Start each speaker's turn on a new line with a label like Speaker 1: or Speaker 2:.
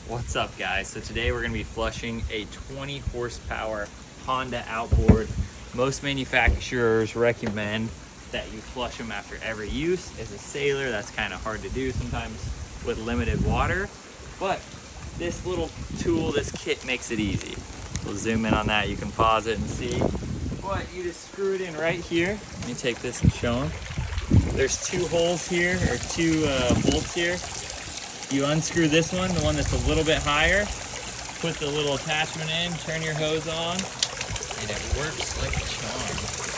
Speaker 1: What's up, guys? So today we're going to be flushing a 20 horsepower Honda Outboard. Most manufacturers recommend that you flush them after every use. As a sailor, that's kind of hard to do sometimes with limited water, but this little tool, this kit makes it easy. We'll zoom in on that. You can pause it and see. But you just screw it in right here. Let me take this and show them. There's two holes here, or two bolts here. You unscrew this one, the one that's a little bit higher, put the little attachment in, turn your hose on, and it works like a charm.